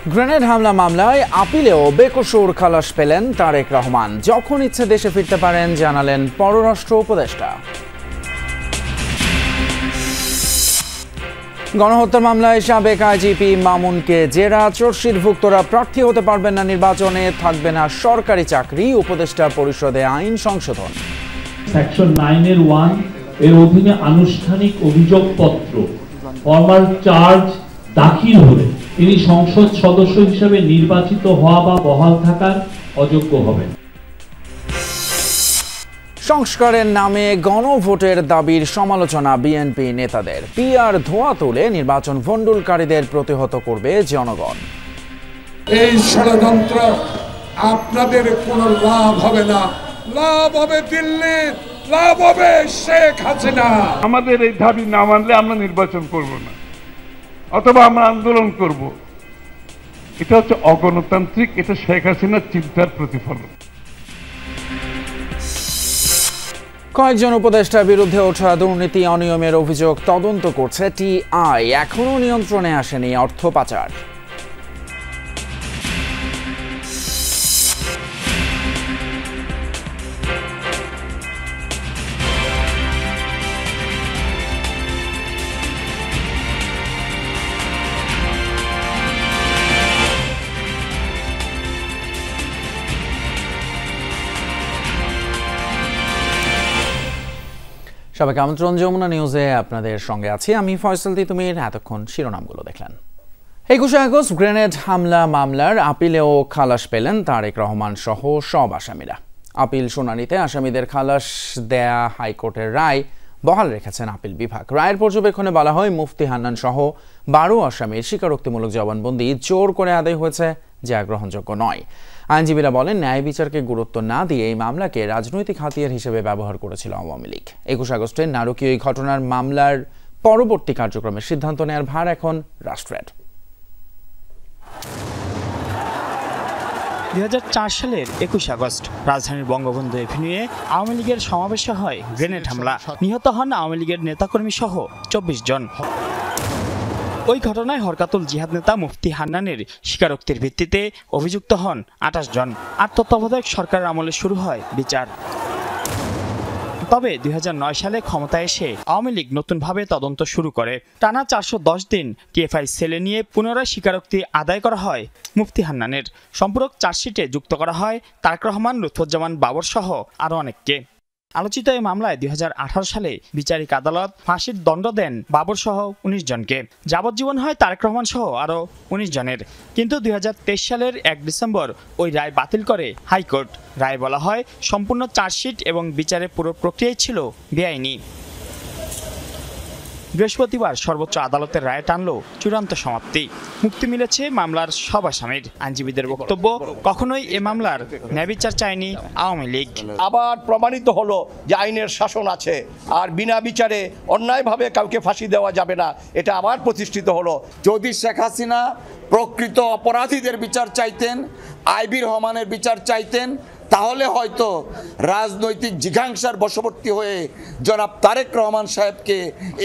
Grenade হামলা মামলায় আপিলেও বেকসুর খালাস পেলেন তারেক রহমান। যখন ইচ্ছে দেশে ফিরতে পারেন জানালেন পররাষ্ট্র উপদেষ্টা। গণহত্যা মামলায় সাবেক আইজিপি মামুনকে জেরা। চর্চিতভুক্তরা প্রার্থী হতে পারবেন না নির্বাচনে, থাকবে না সরকারি চাকরি। উপদেষ্টা পরিষদে আইন সংশোধন। সেকশন 9(1) এর অধীনে আনুষ্ঠানিক অভিযোগপত্র ফরমাল চার্জ দাখিল হলে তিনি সংসদ সদস্য হিসেবে নির্বাচিত হওয়া বা বহাল থাকার অযোগ্য হবেন। সংস্কারের নামে গণভোটের দাবির সমালোচনা বিএনপি নেতাদের। পিআর ধোঁয়া তুলে নির্বাচন ভণ্ডুলকারীদের প্রতিহত করবে জনগণ। এই ষড়যন্ত্র আপনাদের কোনো লাভ হবে না, লাভ হবে দিল্লির, লাভ হবে শেখ হাসিনা। আমাদের এই দাবি না মানলে আমরা নির্বাচন করব না, অথবা আমরা আন্দোলন করব। এটা হচ্ছে অগণতান্ত্রিক, এটা শেখ হাসিনার চিন্তার প্রতিফলন। কয়েকজন উপদেষ্টার বিরুদ্ধে ওঠা দুর্নীতি অনিয়মের অভিযোগ তদন্ত করছে টিআই। এখনও নিয়ন্ত্রণে আসেনি অর্থ পাচার। সবাইকে আমন্ত্রণ, যমুনা নিউজে আপনাদের সঙ্গে আছি আমি ফয়সাল তিতুমির। এতক্ষণ শিরোনামগুলো দেখলেন। 21 আগস্ট গ্রেনেড হামলা মামলার আপিলেও খালাস পেলেন তারেক রহমান সহ সব আসামিরা। আপিল শুনানিতে আসামিদের খালাস দেয়া হাইকোর্টের রায় বহাল রেখেছেন আপিল বিভাগ। রায়ের পর্যবেক্ষণে বলা হয়, মুফতি হান্নান সহ 12 আসামির স্বীকারোক্তিমূলক জবানবন্দি জোর করে আদায় হয়েছে, যা গ্রহণযোগ্য নয়। আইনজীবীরা বলেন, ন্যায় বিচারকে গুরুত্ব না দিয়ে এই মামলাকে রাজনৈতিক হাতিয়ার হিসেবে ব্যবহার করেছিল আওয়ামী লীগ। 21 আগস্টের নারকীয় এই ঘটনার মামলার পরবর্তী কার্যক্রমের সিদ্ধান্ত নেওয়ার ভার এখন রাষ্ট্রের। 2004 সালের 21 আগস্ট রাজধানীর বঙ্গবন্ধু এভিনিউয়ে আওয়ামী লীগের সমাবেশে হয় গ্রেনেড হামলা। নিহত হন আওয়ামী লীগের নেতাকর্মী সহ 24 জন। ওই ঘটনায় হরকাতুল জিহাদ নেতা মুফতি হান্নানের স্বীকারোক্তির ভিত্তিতে অভিযুক্ত হন 28 জন। আর তত্ত্বাবধায়ক সরকারের আমলে শুরু হয় বিচার। তবে 2009 সালে ক্ষমতায় এসে আওয়ামী লীগ নতুনভাবে তদন্ত শুরু করে। টানা 410 দিন টিএফআই সেলে নিয়ে পুনরায় স্বীকারোক্তি আদায় করা হয় মুফতি হান্নানের। সম্পূরক চার্জশিটে যুক্ত করা হয় তারেক রহমান, লুৎফুজ্জামান বাবর সহ আরও অনেককে। আলোচিত এই মামলায় 2018 সালে বিচারিক আদালত ফাঁসির দণ্ড দেন বাবর সহ 19 জনকে। যাবজ্জীবন হয় তারেক রহমান সহ আরও 19 জনের। কিন্তু 2023 সালের 1 ডিসেম্বর ওই রায় বাতিল করে হাইকোর্ট। রায় বলা হয়, সম্পূর্ণ চার্জশিট এবং বিচারের পুরো প্রক্রিয়াই ছিল বেআইনি। বৃহস্পতিবার সর্বোচ্চ আদালতের রায় টানল চূড়ান্ত সমাপ্তি। মুক্তি মিলেছে মামলার সব আসামির। আইনজীবীদের বক্তব্য, কখনোই এ মামলার ন্যায়বিচার চায়নি আওয়ামী লীগ। আবার প্রমাণিত হলো যে আইনের শাসন আছে, আর বিনা বিচারে অন্যায়ভাবে কাউকে ফাঁসি দেওয়া যাবে না, এটা আবার প্রতিষ্ঠিত হলো। যদি শেখ হাসিনা প্রকৃত অপরাধীদের বিচার চাইতেন, আইবি রহমানের বিচার চাইতেন, তাহলে হয়তো রাজনৈতিক জিঘাংসার বশবর্তী হয়ে জনাব তারেক রহমান সাহেবকে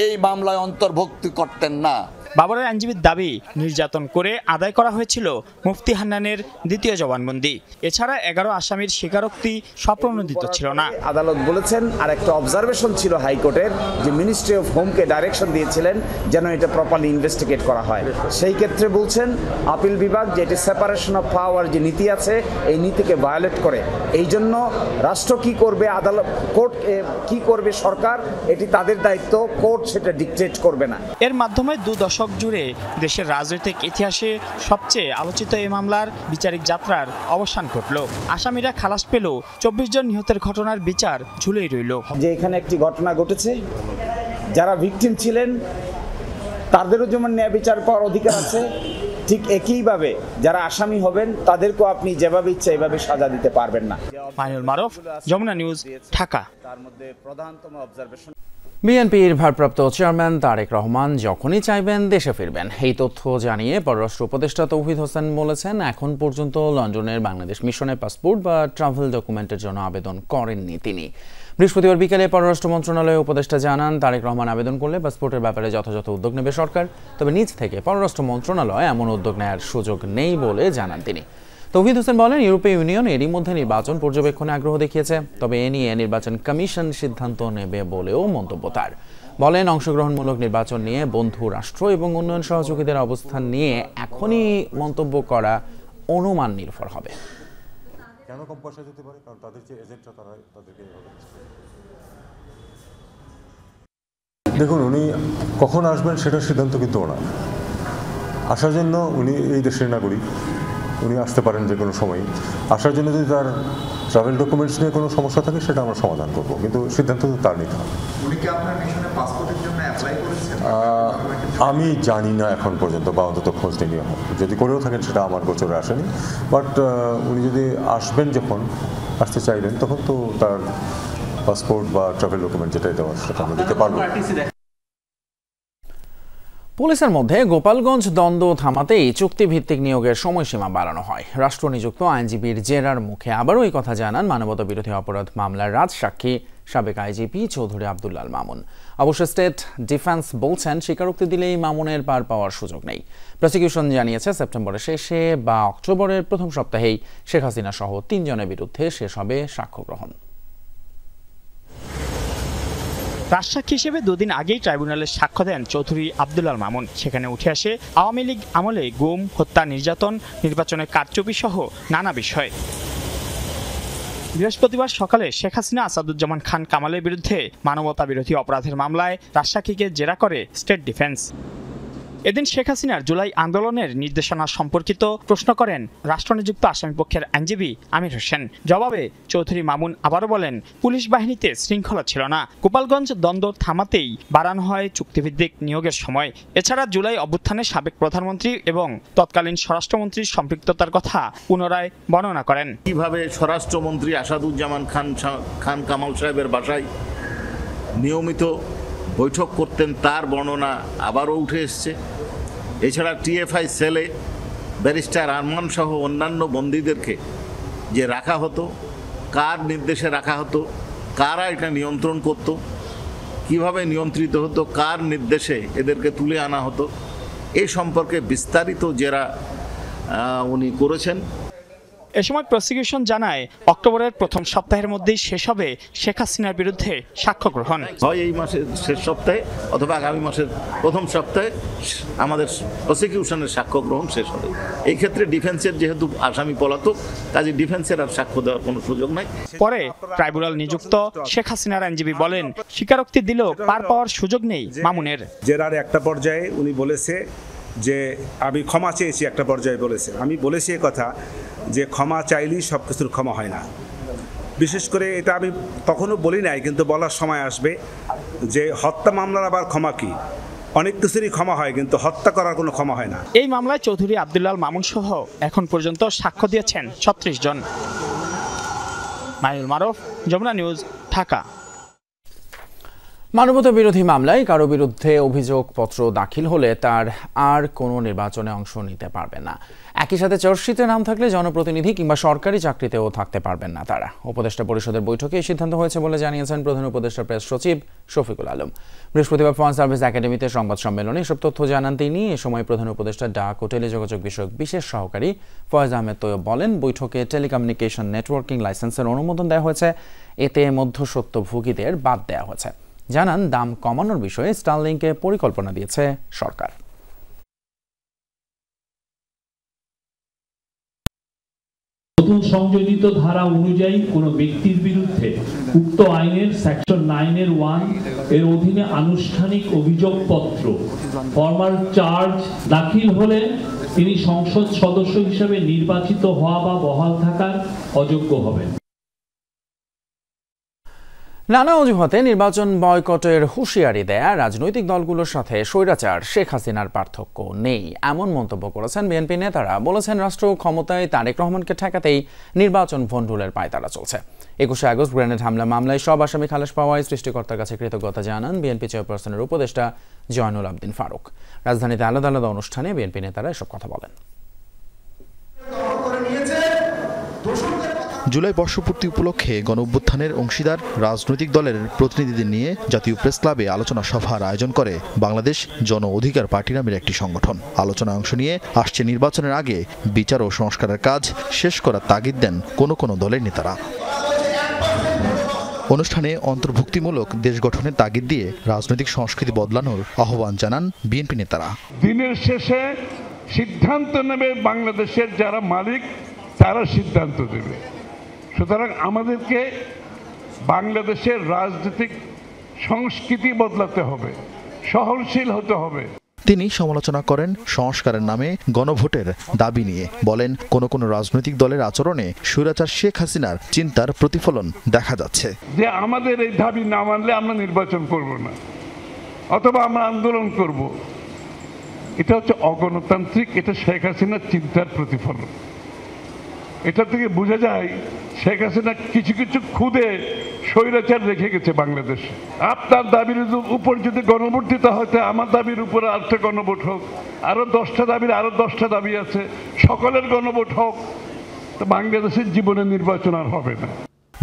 এই মামলায় অন্তর্ভুক্ত করতেন না। বাবরের আইনজীবীর দাবি, নির্যাতন করে আদায় করা হয়েছিল মুফতি হান্নানের দ্বিতীয় জবানবন্দি। এছাড়া 11 আসামির স্বীকারোক্তি স্বপ্রণোদিত ছিল না। আদালত বলেছেন, আর একটা অবজারভেশন ছিল হাইকোর্টের, যে মিনিস্ট্রি অফ হোমকে ডাইরেকশন দিয়েছিলেন যেন এটা প্রপারলি ইনভেস্টিগেট করা হয়। সেই ক্ষেত্রে বলছেন আপিল বিভাগ যে এটি সেপারেশন অফ পাওয়ার যে নীতি আছে, এই নীতিকে ভায়োলেট করে। এই জন্য রাষ্ট্র কি করবে, আদালত কোর্ট কি করবে, সরকার, এটি তাদের দায়িত্ব, কোর্ট সেটা ডিকটেট করবে না। এর মাধ্যমে 2 দশক জুড়ে দেশের রাজনৈতিক ইতিহাসে সবচেয়ে আলোচিত এই মামলার বিচারিক যাত্রার অবসান ঘটল। আসামিরা খালাস পেল, 24 জন নিহতের ঘটনার বিচার ঝুলেই রইল। যে এখানে একটি ঘটনা ঘটেছে, যারা ভিকটিম ছিলেন তাদেরও যেমন ন্যায় বিচার পাওয়ার অধিকার আছে, ঠিক একইভাবে যারা আসামি হবেন তাদেরকেও আপনি যেভাবে ইচ্ছা এভাবে সাজা দিতে পারবেন না। মাইনুল মারুফ, যমুনা নিউজ, ঢাকা। তার মধ্যে প্রধানতম অবজারভেশন, বিএনপির ভারপ্রাপ্ত চেয়ারম্যান তারেক রহমান যখনই চাইবেন দেশে ফিরবেন। এই তথ্য জানিয়ে পররাষ্ট্র উপদেষ্টা তৌহিদ হোসেন বলেছেন, এখন পর্যন্ত লন্ডনের বাংলাদেশ মিশনের পাসপোর্ট বা ট্রাভেল ডকুমেন্টের জন্য আবেদন করেননি তিনি। বৃহস্পতিবার বিকেলে পররাষ্ট্র মন্ত্রণালয়ের উপদেষ্টা জানান, তারেক রহমান আবেদন করলে পাসপোর্টের ব্যাপারে যথাযথ উদ্যোগ নেবে সরকার। তবে নিজ থেকে পররাষ্ট্র মন্ত্রণালয় এমন উদ্যোগ নেওয়ার সুযোগ নেই বলে জানান তিনি। তৌহিদ হোসেন বলেন, ইউরোপীয় ইউনিয়ন এরই মধ্যে নির্বাচন পর্যবেক্ষণে আগ্রহ দেখিয়েছে, তবে এ নিয়ে নির্বাচন কমিশন সিদ্ধান্ত নেবে বলেও মন্তব্য তার। বলেন, অংশগ্রহণমূলক নির্বাচন নিয়ে বন্ধু রাষ্ট্র এবং উন্নয়ন সহযোগীদের অবস্থান নিয়ে এখনই মন্তব্য করা অনুমান নির্ভর হবে। কেন কম পয়সা যেতে পারে? কারণ তাদের যে এজেন্টরা তারা তাদেরকে দেখুন, উনি কখন আসবেন সেটার সিদ্ধান্ত কিন্তু ওনার। আসার জন্য উনি এই দেশের নাগরিক, উনি আসতে পারেন যে কোনো সময়। আসার জন্য যদি তার ট্রাভেল ডকুমেন্টস নিয়ে কোনো সমস্যা থাকে সেটা আমরা সমাধান করব, কিন্তু সিদ্ধান্ত তো তার নিতে হবে। আমি জানি না এখন পর্যন্ত, বা অন্তত খোঁজ নিয়ে যদি করেও থাকেন সেটা আমার গোচরে আসেনি। বাট উনি যদি আসবেন, যখন আসতে চাইবেন, তখন তো তার পাসপোর্ট বা ট্রাভেল ডকুমেন্ট যেটাই দেওয়ার সেটা আমরা দিতে পারবো। পুলিশের মধ্যে গোপালগঞ্জ দ্বন্দ্ব থামাতেই চুক্তিভিত্তিক নিয়োগের সময়সীমা বাড়ানো হয়। রাষ্ট্রনিযুক্ত আইনজীবীর জেরার মুখে আবারও এই কথা জানান মানবতা বিরোধী অপরাধ মামলার রাজসাক্ষী সাবেক আইজিপি চৌধুরী আব্দুল্লাল মামুন। অবশ্য স্টেট ডিফেন্স বলছেন, স্বীকারোক্তি দিলেই মামুনের পার পাওয়ার সুযোগ নেই। প্রসিকিউশন জানিয়েছে, সেপ্টেম্বরের শেষে বা অক্টোবরের প্রথম সপ্তাহেই শেখ হাসিনা সহ 3 জনের বিরুদ্ধে শেষ হবে সাক্ষ্য গ্রহণ। রাজসাক্ষী হিসেবে 2 দিন আগেই ট্রাইব্যুনালে সাক্ষ্য দেন চৌধুরী আব্দুল্লাল মামুন। সেখানে উঠে আসে আওয়ামী লীগ আমলে গুম, হত্যা, নির্যাতন, নির্বাচনের কারচুপি সহ নানা বিষয়। বৃহস্পতিবার সকালে শেখ হাসিনা আসাদুজ্জামান খান কামালের বিরুদ্ধে মানবতা বিরোধী অপরাধের মামলায় রাজসাক্ষীকে জেরা করে স্টেট ডিফেন্স। এদিন শেখ হাসিনার জুলাই আন্দোলনের নির্দেশনা সম্পর্কিত প্রশ্ন করেন রাষ্ট্রনিযুক্ত আসামিপক্ষের আইনজীবী আমির হোসেন। জবাবে চৌধুরী মামুন আবারও বলেন, পুলিশ বাহিনীতে শৃঙ্খলা ছিল না। গোপালগঞ্জ দ্বন্দ্ব থামাতেই বাড়ানো হয় চুক্তিভিত্তিক নিয়োগের সময়। এছাড়া জুলাই অভ্যুত্থানে সাবেক প্রধানমন্ত্রী এবং তৎকালীন স্বরাষ্ট্রমন্ত্রীর সম্পৃক্ততার কথা পুনরায় বর্ণনা করেন। কিভাবে স্বরাষ্ট্রমন্ত্রী আসাদুজ্জামান খান কামাল সাহেবের বাসায় নিয়মিত বৈঠক করতেন তার বর্ণনা আবারও উঠে এসছে। এছাড়া টিএফআই সেলে ব্যারিস্টার আরমান সহ অন্যান্য বন্দীদেরকে যে রাখা হতো, কার নির্দেশে রাখা হতো, কারা এটা নিয়ন্ত্রণ করত, কিভাবে নিয়ন্ত্রিত হতো, কার নির্দেশে এদেরকে তুলে আনা হতো, এই সম্পর্কে বিস্তারিত জেরা উনি করেছেন। এ সময় প্রসিকিউশন জানায়, অক্টোবরের প্রথম সপ্তাহের মধ্যেই শেষ হবে শেখ হাসিনার বিরুদ্ধে সাক্ষ্য গ্রহণ। হয় এই মাসের শেষ সপ্তাহে অথবা আগামী মাসের প্রথম সপ্তাহে আমাদের প্রসিকিউশনের সাক্ষ্য গ্রহণ শেষ হবে। এই ক্ষেত্রে ডিফেন্সের যেহেতু আসামি পলাতক, কাজে ডিফেন্সের আর সাক্ষ্য দেওয়ার কোনো সুযোগ নাই। পরে ট্রাইব্যুনাল নিযুক্ত শেখ হাসিনার আইনজীবী বলেন, স্বীকারোক্তি দিলেও পার পাওয়ার সুযোগ নেই মামুনের। জেরার একটা পর্যায়ে উনি বলেছে যে আমি ক্ষমা চেয়েছি, একটা পর্যায়ে বলেছে। আমি বলেছি এ কথা যে ক্ষমা চাইলেই সব কিছুর ক্ষমা হয় না। বিশেষ করে এটা আমি তখনও বলি নাই, কিন্তু বলার সময় আসবে যে হত্যা মামলার আবার ক্ষমা কি? অনেক কিছুরই ক্ষমা হয়, কিন্তু হত্যা করার কোনো ক্ষমা হয় না। এই মামলায় চৌধুরী আব্দুল্লাল মামুন সহ এখন পর্যন্ত সাক্ষ্য দিয়েছেন 36 জন। মাইনুল মারুফ, যমুনা নিউজ, ঢাকা। মানবতা বিরোধী মামলায় কারো বিরুদ্ধে অভিযোগপত্র দাখিল হলে তার আর কোনো নির্বাচনে অংশ নিতে পারবে না। একই সাথে চার্জশিটে নাম থাকলে জনপ্রতিনিধি কিংবা সরকারি চাকরিতেও থাকতে পারবেন না তারা। উপদেষ্টা পরিষদের বৈঠকে এই সিদ্ধান্ত হয়েছে বলে জানিয়েছেন প্রধান উপদেষ্টা প্রেস সচিব শফিকুল আলম। বৃহস্পতিবার ফরেন সার্ভিস একাডেমিতে সংবাদ সম্মেলনে এসব তথ্য জানান তিনি। এ সময় প্রধান উপদেষ্টা ডাক ও টেলিযোগাযোগ বিষয়ক বিশেষ সহকারী ফয়েজ আহমেদ তৈয়ব বলেন, বৈঠকে টেলিকমিউনিকেশন নেটওয়ার্কিং লাইসেন্সের অনুমোদন দেওয়া হয়েছে। এতে মধ্যস্বত্বভোগীদের বাদ দেওয়া হয়েছে। জানান, দাম কমানোর বিষয়ে স্টারলিংকে পরিকল্পনা দিয়েছে সরকার। নতুন সংযোজিত ধারা অনুযায়ী কোনো ব্যক্তির বিরুদ্ধে উক্ত আইনের সেকশন 9(1) এর অধীনে আনুষ্ঠানিক অভিযোগপত্র ফর্মাল চার্জ দাখিল হলে তিনি সংসদ সদস্য হিসেবে নির্বাচিত হওয়া বা বহাল থাকার অযোগ্য হবেন। নানা অজুহাতে নির্বাচন বয়কটের হুঁশিয়ারি দেয়া রাজনৈতিক দলগুলোর সাথে স্বৈরাচার শেখ হাসিনার পার্থক্য নেই, এমন মন্তব্য করেছেন বিএনপি নেতারা। বলেছেন, রাষ্ট্র ক্ষমতায় তারেক রহমানকে ঠেকাতেই নির্বাচন ভণ্ডুলের পায়তারা চলছে। 21 আগস্ট গ্রেনেড হামলা মামলায় সব আসামি খালাস পাওয়ায় সৃষ্টিকর্তার কাছে কৃতজ্ঞতা জানান বিএনপি চেয়ারপারসনের উপদেষ্টা জয়নুল আবদিন ফারুক। রাজধানীতে আলাদা আলাদা অনুষ্ঠানে বিএনপি নেতারা এসব কথা বলেন। জুলাই বর্ষপূর্তি উপলক্ষে গণঅভ্যুত্থানের অংশীদার রাজনৈতিক দলের প্রতিনিধিদের নিয়ে জাতীয় প্রেস ক্লাবে আলোচনা সভার আয়োজন করে বাংলাদেশ জন অধিকার পার্টি নামের একটি সংগঠন। আলোচনায় অংশ নিয়ে আসছে নির্বাচনের আগে বিচার ও সংস্কারের কাজ শেষ করার তাগিদ দেন কোনো দলের নেতারা। অনুষ্ঠানে অন্তর্ভুক্তিমূলক দেশ গঠনের তাগিদ দিয়ে রাজনৈতিক সংস্কৃতি বদলানোর আহ্বান জানান বিএনপি নেতারা। দিনের শেষে সিদ্ধান্ত নেবে বাংলাদেশের যারা মালিক, তারা সিদ্ধান্ত দেবে। সুতরাং আমাদেরকে বাংলাদেশের রাজনৈতিক সংস্কৃতি বদলাতে হবে, সহনশীল হতে হবে। তিনি সমালোচনা করেন সংস্কারের নামে গণভোটের দাবি নিয়ে, বলেন কোন রাজনৈতিক দলের আচরণে স্বৈরাচার শেখ হাসিনার চিন্তার প্রতিফলন দেখা যাচ্ছে। যে আমাদের এই দাবি না মানলে আমরা নির্বাচন করব না, অথবা আমরা আন্দোলন করব, এটা হচ্ছে অগণতান্ত্রিক, এটা শেখ হাসিনার চিন্তার প্রতিফলন। এটা থেকে বোঝা যায় শেখ হাসিনা কিছু খুদে স্বৈরাচার রেখে গেছে বাংলাদেশে। আপনার দাবির উপর যদি গণভোট দিতে হয়, আমার দাবির উপর আরেকটা গণভোট হোক, আরো 10টা দাবির আরো 10টা দাবি আছে, সকলের গণভোট হোক, তো বাংলাদেশের জীবনে নির্বাচন আর হবে না।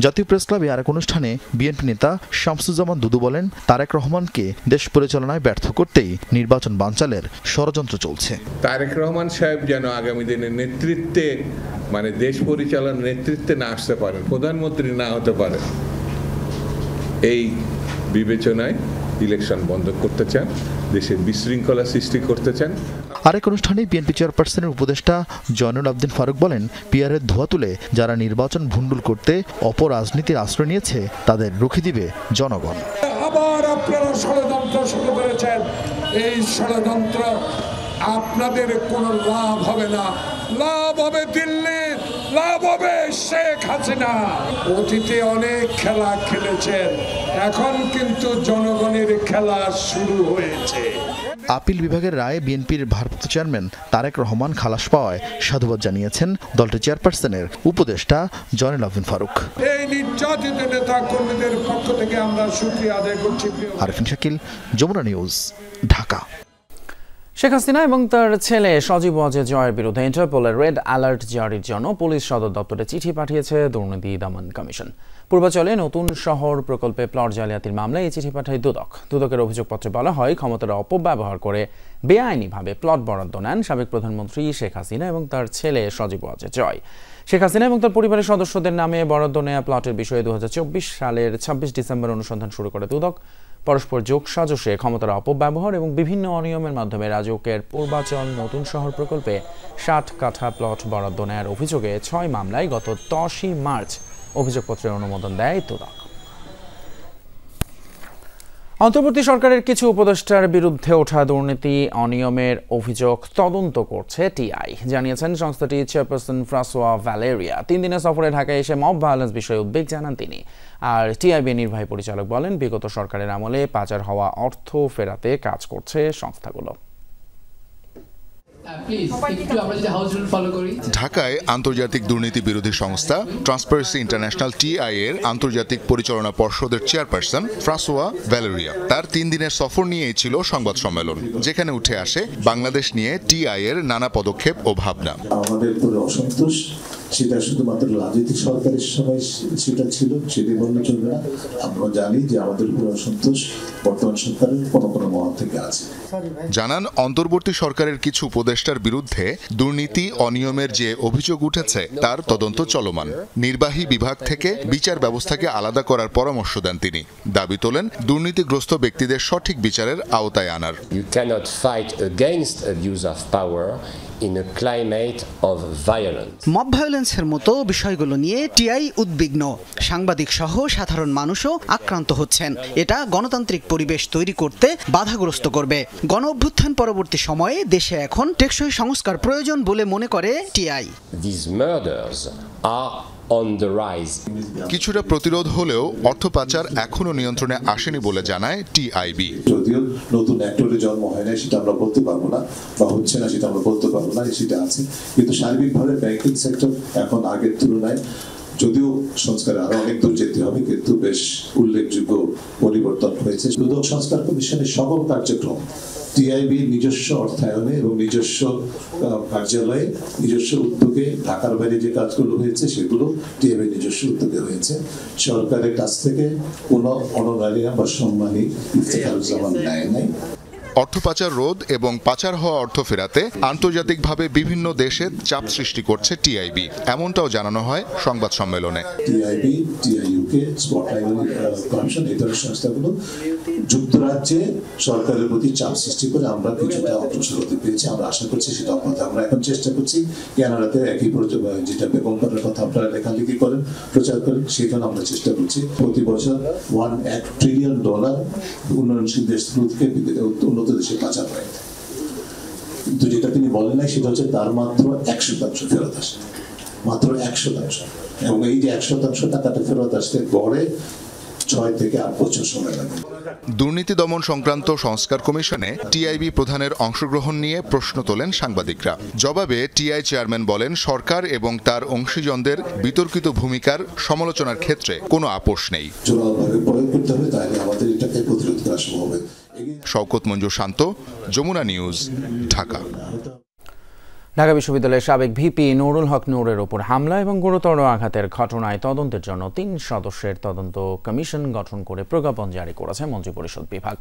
জাতীয় প্রেস ক্লাবে আরেক অনুষ্ঠানে বিএনপি নেতা শামসুজ্জামান দুদু বলেন, তারেক রহমানকে দেশ পরিচালনায় ব্যর্থ করতেই নির্বাচন বানচালের ষড়যন্ত্র চলছে। তারেক রহমান সাহেব যেন আগামী দিনের নেতৃত্বে, মানে দেশ পরিচালনার নেতৃত্বে না আসতে পারেন, প্রধানমন্ত্রী না হতে পারেন, এই বিবেচনায় ইলেকশন বন্ধ করতে চান, দেশের বিশৃঙ্খলা সৃষ্টি করতে চান। আরেক অনুষ্ঠানে বিএনপি চেয়ারপারসনের উপদেষ্টা জয়নুল আবদিন ফারুক বলেন, পিয়ারের ধোঁয়া তুলে যারা নির্বাচন ভণ্ডুল করতে অপরাজনীতির আশ্রয় নিয়েছে তাদের রুখে দিবে জনগণ। আবার আপনারা ষড়যন্ত্র শুরু করেছেন, এই ষড়যন্ত্র আপনাদের কোনো লাভ হবে না, লাভ হবে দিল্লির, লাভ হবে শেখ হাসিনা। অতীতে অনেক খেলা খেলেছেন, এখন কিন্তু জনগণের খেলা শুরু হয়েছে। আপিল বিভাগের রায়ে বিএনপির ভারপ্রাপ্ত চেয়ারম্যান তারেক রহমান খালাস পাওয়ায় সাধুবাদ জানিয়েছেন দলটির চেয়ারপারসনের উপদেষ্টা জয়নুল আবদিন ফারুক। এই নির্যাতিত নেতা কর্মীদের পক্ষ থেকে আমরা শুকরিয়া আদায় করছি। আরিফিন শাকিল, যমুনা নিউজ, ঢাকা। শেখ হাসিনা এবং তার ছেলে সজীব ওয়াজে জয়ের বিরুদ্ধে ইন্টারপোলের রেড অ্যালার্ট জারির জন্য পুলিশ সদর দপ্তরে চিঠি পাঠিয়েছে দুর্নীতি দমন কমিশন। পূর্বাচলে নতুন শহর প্রকল্পে প্লট জালিয়াতির মামলায় এই চিঠি পাঠায় দুদকের অভিযোগপত্রে বলা হয়, ক্ষমতার অপব্যবহার করে বেআইনিভাবে প্লট বরাদ্দ নেন সাবেক প্রধানমন্ত্রী শেখ হাসিনা এবং তার ছেলে সজীব ওয়াজে জয়। শেখ হাসিনা এবং তার পরিবারের সদস্যদের নামে বরাদ্দ নেওয়া প্লটের বিষয়ে 2024 সালের 26 ডিসেম্বর অনুসন্ধান শুরু করে দুদক। পরস্পর যোগসাজশে ক্ষমতার অপব্যবহার এবং বিভিন্ন অনিয়মের মাধ্যমে রাজউকের পূর্বাচল নতুন শহর প্রকল্পে 60 কাঠা প্লট বরাদ্দ নেওয়ার অভিযোগে 6 মামলায় গত 10ই মার্চ অভিযোগপত্রের অনুমোদন দেয় দুদক। অন্তর্বর্তী সরকারের কিছু উপদেষ্টার বিরুদ্ধে ওঠা দুর্নীতি অনিয়মের অভিযোগ তদন্ত করছে টিআই, জানিয়েছেন সংস্থাটির চেয়ারপারসন ফ্রাসোয়া ভ্যালেরিয়া। 3 দিনের সফরে ঢাকায় এসে মব ভায়োলেন্স বিষয়ে উদ্বেগ জানান তিনি। আর টিআইবি নির্বাহী পরিচালক বলেন, বিগত সরকারের আমলে পাচার হওয়া অর্থ ফেরাতে কাজ করছে সংস্থাগুলো। ঢাকায় আন্তর্জাতিক দুর্নীতি বিরোধী সংস্থা ট্রান্সপারেন্সি ইন্টারন্যাশনাল টিআই এর আন্তর্জাতিক পরিচালনা পর্ষদের চেয়ারপারসন ফ্রাসোয়া ভ্যালেরিয়া তার 3 দিনের সফর নিয়েই ছিল সংবাদ সম্মেলন, যেখানে উঠে আসে বাংলাদেশ নিয়ে টিআই এর নানা পদক্ষেপ ও ভাবনা। আমাদের পুরো অসন্তোষ, সেটা শুধুমাত্র রাজনৈতিক সরকারের সময় সেটা ছিল, সেটি বললে চলবে না। আমরা জানি যে আমাদের পুরো অসন্তোষ বর্তমান সরকারের কোনো মহল থেকে আছে। জানান, অন্তর্বর্তী সরকারের কিছু উপদেষ্টার বিরুদ্ধে দুর্নীতি অনিয়মের যে অভিযোগ উঠেছে তার তদন্ত চলমান। নির্বাহী বিভাগ থেকে বিচার ব্যবস্থাকে আলাদা করার পরামর্শ দেন তিনি। দাবি তোলেন দুর্নীতিগ্রস্ত ব্যক্তিদের সঠিক বিচারের আওতায় আনার। You cannot fight against abuse of power in a climate of violence. Mob ভায়োলেন্সের মতো বিষয়গুলো নিয়ে টিআই উদ্বিগ্ন। সাংবাদিক সহ সাধারণ মানুষও আক্রান্ত হচ্ছেন। এটা গণতান্ত্রিক পরিবেশ তৈরি করতে বাধাগ্রস্ত করবে। গণ অভ্যুত্থান পরবর্তী সময়ে দেশে এখন টেকসই সংস্কার প্রয়োজন বলে মনে করে TI. These murders are on the rise. কিছুটা প্রতিরোধ হলেও অর্থ পাচার এখনো নিয়ন্ত্রণে আসেনি বলে জানায় টিআইবি। যদিও নতুন অ্যাক্টরের জন্ম হয় না সেটা আমরা বলতে পারবো না, বা হচ্ছে না সেটা আমরা বলতে পারবো না, সেটা আছে। কিন্তু সার্বিকভাবে ব্যাংকিং সেক্টর এখন আগের তুলনায়, যদিও সংস্কারে আরো অনেক দূর যেতে হবে, কিন্তু বেশ উল্লেখযোগ্য পরিবর্তন হয়েছে। দুদক সংস্কার কমিশনের সকল কার্যক্রম টিআইবির নিজস্ব অর্থায়নে এবং নিজস্ব কার্যালয়ে নিজস্ব উদ্যোগে ঢাকার বাইরে যে কাজগুলো হয়েছে সেগুলো টিআইবির নিজস্ব উদ্যোগে হয়েছে। সরকারের কাছ থেকে কোনো অনারারিয়া বা সম্মানী ইফতেখারুজ্জামান নেয় নাই। অর্থ পাচার রোধ এবং পাচার হওয়া অর্থ ফেরাতে আন্তর্জাতিকভাবে বিভিন্ন দেশে চাপ সৃষ্টি করছে টিআইবি, এমনটাও জানানো হয় সংবাদ সম্মেলনে। টিআইবি, টিআইইউকে, স্পটলাইট কমিশন এই ধরনের সংস্থাগুলো যুক্তরাজ্যে সরকারের প্রতি চাপ সৃষ্টি করে আমরা কিছুটা অগ্রসর হতে পেরেছি। আমরা আশা করছি সেটা অব্যাহত। আমরা এখন চেষ্টা করছি কানাডাতে একই যেটা বেগম পাড়ার কথা আপনারা লেখালেখি করেন, প্রচার করেন, সেখানে আমরা চেষ্টা করছি প্রতি বছর $1 ট্রিলিয়ন উন্নয়নশীল দেশগুলোকে উন্নত দেশে পাচার হয়। কিন্তু যেটা তিনি বলেন নাই সেটা হচ্ছে তার মাত্র 1% ফেরত আসে, মাত্র 1%। এবং এই যে 1% টাকাটা ফেরত আসতে গড়ে 6 থেকে 8 বছর সময় লাগে। দুর্নীতি দমন সংক্রান্ত সংস্কার কমিশনে টিআইবি প্রধানের অংশগ্রহণ নিয়ে প্রশ্ন তোলেন সাংবাদিকরা। জবাবে টিআই চেয়ারম্যান বলেন, সরকার এবং তার অংশীজনদের বিতর্কিত ভূমিকার সমালোচনার ক্ষেত্রে কোনো আপোষ নেই। শওকত মঞ্জু শান্ত, যমুনা নিউজ, ঢাকা। ঢাকা বিশ্ববিদ্যালয়ের সাবেক ভিপি নুরুল হক নূরের উপর হামলা এবং গুরুতর আঘাতের ঘটনায় তদন্তের জন্য 3 সদস্যের তদন্ত কমিশন গঠন করে প্রজ্ঞাপন জারি করেছে মন্ত্রিপরিষদ বিভাগ।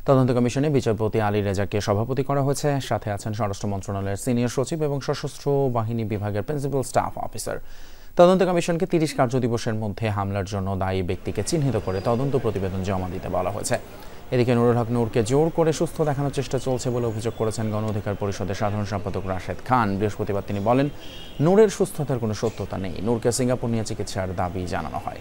তদন্ত কমিশনে বিচারপতি আলী রেজাকে সভাপতি করা হয়েছে। সাথে আছেন স্বরাষ্ট্র মন্ত্রণালয়ের সিনিয়র সচিব এবং সশস্ত্র বাহিনী বিভাগের প্রিন্সিপাল স্টাফ অফিসার। তদন্ত কমিশনকে 30 কার্যদিবসের মধ্যে হামলার জন্য দায়ী ব্যক্তিকে চিহ্নিত করে তদন্ত প্রতিবেদন জমা দিতে বলা হয়েছে। এদিকে নুরুল হক নূরকে জোর করে সুস্থ দেখানোর চেষ্টা চলছে বলে অভিযোগ করেছেন গণ অধিকার পরিষদের সাধারণ সম্পাদক রাশেদ খান। বৃহস্পতিবার তিনি বলেন, নূরের সুস্থতার কোনো সত্যতা নেই। নূরকে সিঙ্গাপুর নিয়ে চিকিৎসার দাবি জানানো হয়।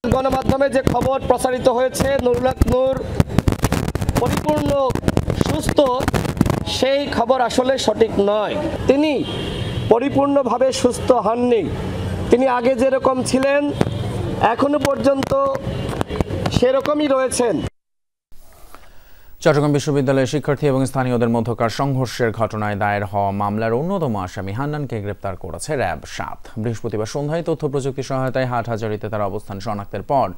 গণমাধ্যমে যে খবর প্রচারিত হয়েছে নুরুল হক নূর পরিপূর্ণ সুস্থ, সেই খবর আসলে সঠিক নয়। তিনি পরিপূর্ণভাবে সুস্থ হননি। তিনি আগে যেরকম ছিলেন এখনো পর্যন্ত সেরকমই রয়েছেন। চট্টগ্রাম বিশ্ববিদ্যালয়ের শিক্ষার্থী এবং স্থানীয়দের মধ্যকার সংঘর্ষের ঘটনায় দায়ের হওয়া মামলার অন্যতম আসামি হান্নানকে গ্রেপ্তার করেছে র্যাব 7। বৃহস্পতিবার সন্ধ্যায় তথ্য প্রযুক্তি সহায়তায় হাটহাজারীতে তার অবস্থান শনাক্তের পর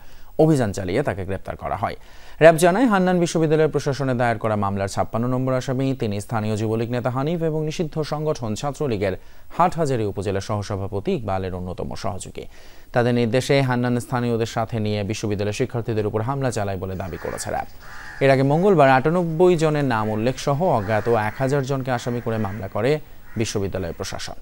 অভিযান চালিয়ে তাকে গ্রেপ্তার করা হয়। র্যাব জানায়, হান্নান বিশ্ববিদ্যালয়ের প্রশাসনে দায়ের করা মামলার 56 নম্বর আসামি। তিনি স্থানীয় যুবলীগ নেতা হানিফ এবং নিষিদ্ধ সংগঠন ছাত্রলীগের হাটহাজারী উপজেলা সহসভাপতি ইকবালের অন্যতম সহযোগী। তাদের নির্দেশে হান্নান স্থানীয়দের সাথে নিয়ে বিশ্ববিদ্যালয়ের শিক্ষার্থীদের উপর হামলা চালায় বলে দাবি করেছে র্যাব। এর আগে মঙ্গলবার 98 জনের নাম উল্লেখ সহ অজ্ঞাত 1000 জনকে আসামি করে মামলা করে বিশ্ববিদ্যালয়ের প্রশাসন।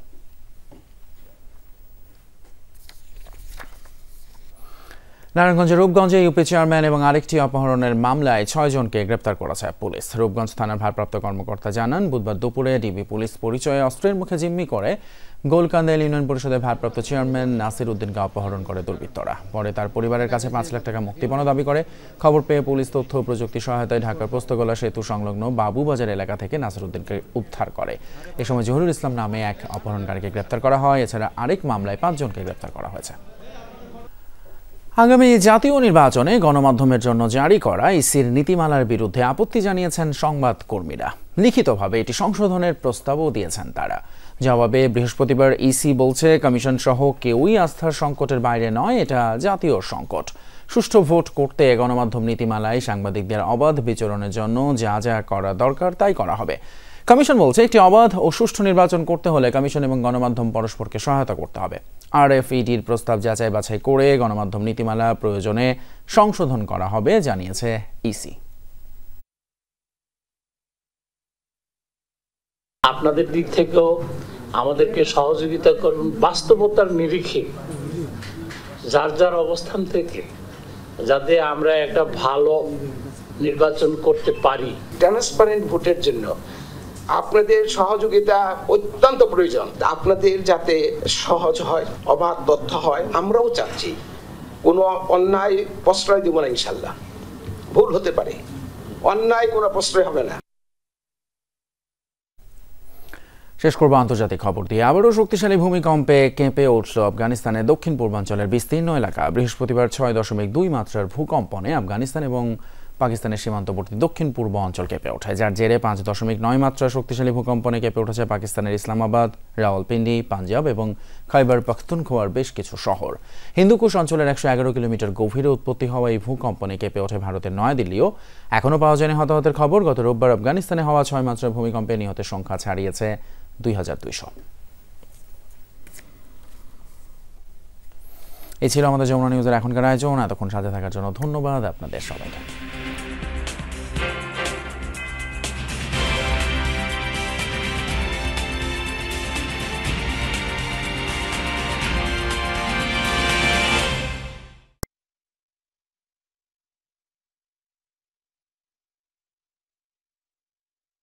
নারায়ণগঞ্জের রূপগঞ্জে ইউপি চেয়ারম্যান এবং আরেকটি অপহরণের মামলায় 6 জনকে গ্রেপ্তার করেছে পুলিশ। রূপগঞ্জ থানার ভারপ্রাপ্ত কর্মকর্তা জানান, বুধবার দুপুরে ডিবি পুলিশ পরিচয়ে অস্ত্রের মুখে জিম্মি করে গোলকান্দাইল ইউনিয়ন পরিষদের ভারপ্রাপ্ত চেয়ারম্যান নাসির উদ্দিনকে অপহরণ করে দুর্বৃত্তরা। পরে তার পরিবারের কাছে 5 লাখ টাকা মুক্তিপণও দাবি করে। খবর পেয়ে পুলিশ তথ্য ও প্রযুক্তি সহায়তায় ঢাকার পোস্তগোলা সেতু সংলগ্ন বাবুবাজার এলাকা থেকে নাসির উদ্দিনকে উদ্ধার করে। এ সময় জহুরুল ইসলাম নামে এক অপহরণকারীকে গ্রেপ্তার করা হয়। এছাড়া আরেক মামলায় 5 জনকে গ্রেপ্তার করা হয়েছে। আগামী জাতীয় নির্বাচনে গণমাধ্যমের জন্য জারি করা ইসির নীতিমালার বিরুদ্ধে আপত্তি জানিয়েছেন সংবাদকর্মীরা। লিখিতভাবে এটি সংশোধনের প্রস্তাবও দিয়েছেন তারা। জবাবে বৃহস্পতিবার ইসি বলছে, কমিশন সহ কেউই আস্থার সংকটের বাইরে নয়, এটা জাতীয় সংকট। সুষ্ঠু ভোট করতে গণমাধ্যম নীতিমালায় সাংবাদিকদের অবাধ বিচরণের জন্য যা যা করা দরকার তাই করা হবে। কমিশন বলছে, একটি অবাধ ও সুষ্ঠু নির্বাচন করতে হলে কমিশন এবং গণমাধ্যম পরস্পরকে সহায়তা করতে হবে। আরএফইডির প্রস্তাব যাচাই বাছাই করে গণমাধ্যম নীতিমালা প্রয়োজনে সংশোধন করা হবে, জানিয়েছে ইসি। আপনাদের দিক থেকেও আমাদেরকে সহযোগিতা করুন, বাস্তবতার নিরিখে যার যার অবস্থান থেকে, যাতে আমরা একটা ভালো নির্বাচন করতে পারি। ট্রান্সপারেন্ট ভোটের জন্য আপনাদের সহযোগিতা অত্যন্ত প্রয়োজন। আপনাদের যাতে সহজ হয়, অবাধ তথ্য হয়, আমরাও চাচ্ছি। কোনো অন্যায় প্রশ্রয় দেব না, ইনশাল্লাহ। ভুল হতে পারে, অন্যায় কোনো প্রশ্রয় হবে না। শেষ করব আন্তর্জাতিক খবর দিয়ে। আবারও শক্তিশালী ভূমিকম্পে কেঁপে উঠল আফগানিস্তানের দক্ষিণ পূর্বাঞ্চলের বিস্তীর্ণ এলাকা। বৃহস্পতিবার 6.2 মাত্রার ভূকম্পনে আফগানিস্তান এবং পাকিস্তানের সীমান্তবর্তী দক্ষিণ পূর্ব অঞ্চল কেঁপে ওঠে, যার জেরে 5.9 মাত্রার শক্তিশালী ভূকম্পনে কেঁপে উঠেছে পাকিস্তানের ইসলামাবাদ, রাওয়ালপিন্ডি, পাঞ্জাব এবং খাইবার পাখতুনখোয়ার বেশ কিছু শহর। হিন্দুকুশ অঞ্চলের 111 কিলোমিটার গভীরে উৎপত্তি হওয়া এই ভূকম্পনে কেঁপে ওঠে ভারতের নয়াদিল্লিও। এখনও পাওয়া যায়নি হতাহতের খবর। গত রোববার আফগানিস্তানে হওয়া 6 মাত্রার ভূমিকম্পে নিহতের সংখ্যা ছাড়িয়েছে 2200। এই ছিল আমাদের যমুনা নিউজের এখনকার আয়োজন। এতক্ষণ সাথে থাকার জন্য ধন্যবাদ আপনাদের সবাইকে।